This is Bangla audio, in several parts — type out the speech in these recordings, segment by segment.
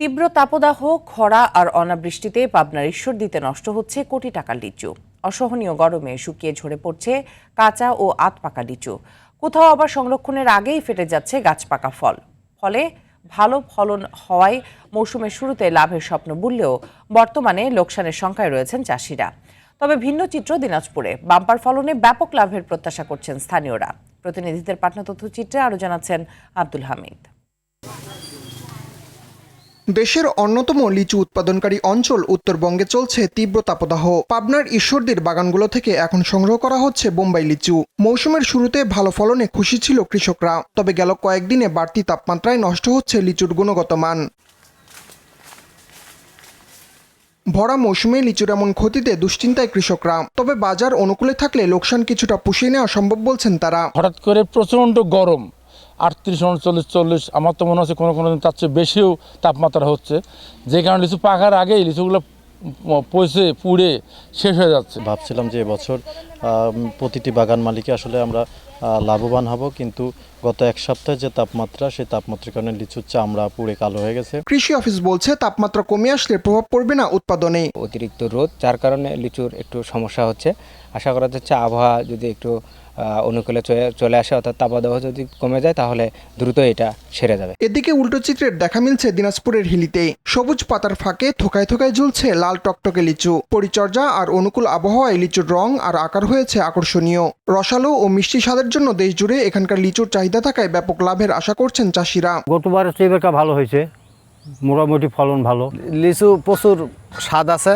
তীব্র তাপদাহ, খরা আর অনাবৃষ্টিতে পাবনার ঈশ্বরদীতে নষ্ট হচ্ছে কোটি টাকার লিচু। অসহনীয় গরমে শুকিয়ে ঝরে পড়ছে কাঁচা ও আধপাকা লিচু। কোথাও আবার সংরক্ষণের আগেই ফেটে যাচ্ছে গাছপাকা ফল। ফলে ভালো ফলন হওয়ায় মৌসুমের শুরুতে লাভের স্বপ্ন বুনলেও বর্তমানে লোকসানের সংখ্যায় রয়েছেন চাষিরা। তবে ভিন্ন চিত্র দিনাজপুরে। বাম্পার ফলনে ব্যাপক লাভের প্রত্যাশা করছেন স্থানীয়রা। প্রতিনিধিদের পাঠানো তথ্যচিত্রে আরও জানাচ্ছেন আব্দুল হামিদ। দেশের অন্যতম লিচু উৎপাদনকারী অঞ্চল উত্তরবঙ্গে চলছে তীব্র তাপদাহ। পাবনার ঈশ্বরদীর বাগানগুলো থেকে এখন সংগ্রহ করা হচ্ছে বোম্বাই লিচু। মৌসুমের শুরুতে ভালো ফলনে খুশি ছিল কৃষকরা, তবে গেল কয়েকদিনে বাড়তি তাপমাত্রায় নষ্ট হচ্ছে লিচুর গুণগত মান। ভরা মৌসুমে লিচুর এমন ক্ষতিতে দুশ্চিন্তায় কৃষকরা, তবে বাজার অনুকূলে থাকলে লোকসান কিছুটা পুষিয়ে নেওয়া সম্ভব বলছেন তারা। হঠাৎ করে প্রচণ্ড গরম 38, 39, 40, আমার তো মনে হচ্ছে কোনো দিন তার চেয়ে বেশিও তাপমাত্রা হচ্ছে, যে কারণে লিচু পাকার আগেই লিচুগুলো পচে পুড়ে শেষ হয়ে যাচ্ছে। ভাবছিলাম যে এবছর প্রতিটি বাগান মালিকে আসলে আমরা লাভবান হব, কিন্তু গত এক সপ্তাহে যে তাপমাত্রা, সেই তাপমাত্রার কারণে লিচুর চামড়া পুড়ে কালো হয়ে গেছে। কৃষি অফিস বলছে তাপমাত্রা কমে আসলে প্রভাব পড়বে না উৎপাদনে। অতিরিক্ত রোদ, যার কারণে লিচুর একটু সমস্যা হচ্ছে। আশা করা যাচ্ছে আবহাওয়া যদি একটু অনুকূলে চলে আসে, অর্থাৎ তাপদাহ যদি কমে যায়, তাহলে দ্রুত এটা সেরে যাবে। এদিকে উল্টো চিত্রের দেখা মিলছে দিনাজপুরের হিলিতে। সবুজ পাতার ফাঁকে থোকায় থোকায় ঝুলছে লাল টকটকে লিচু। পরিচর্যা আর অনুকূল আবহাওয়ায় লিচুর রং আর আকার হয়েছে আকর্ষণীয়। রসালো ও মিষ্টি স্বাদের জন্য দেশ জুড়ে এখানকার লিচুর চাহিদা থাকায় ব্যাপক লাভের আশা করছেন চাষিরা। গতবারের চেয়ে এবারটা ভালো হয়েছে, মোটামুটি ফলন ভালো। লিচু প্রচুর স্বাদ আছে,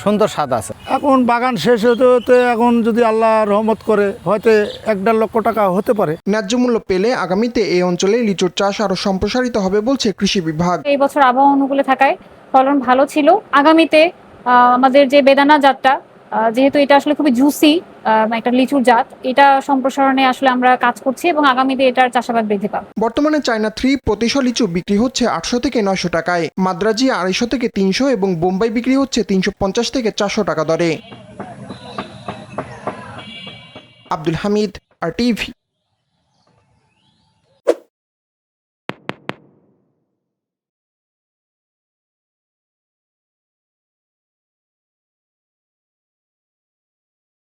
সুন্দর স্বাদ আছে। এখন বাগান শেষ হতে হতে এখন যদি আল্লাহ রহমত করে হয়তো 1.5 লক্ষ টাকা হতে পারে। ন্যায্য মূল্য পেলে আগামীতে এই অঞ্চলে লিচুর চাষ আরো সম্প্রসারিত হবে বলছে কৃষি বিভাগ। এই বছর আবহাওয়া অনুকূলে থাকায় ফলন ভালো ছিল। আগামীতে আমাদের যে বেদানা জাতটা, যেহেতু এটা আসলে খুবই জুসি একটা লিচুর জাত, এটা সম্প্রসারণে আসলে আমরা কাজ করছি এবং আগামীতে এটার চাষাবাদ বৃদ্ধি পাবে। বর্তমানে চায়না 3 প্রতি শ লিচু বিক্রি হচ্ছে 800 থেকে 900 টাকায়, মাদ্রাজি 250 থেকে 300 এবং বোম্বাই বিক্রি হচ্ছে 350 থেকে 400 টাকা দরে। আব্দুল হামিদ, RTV।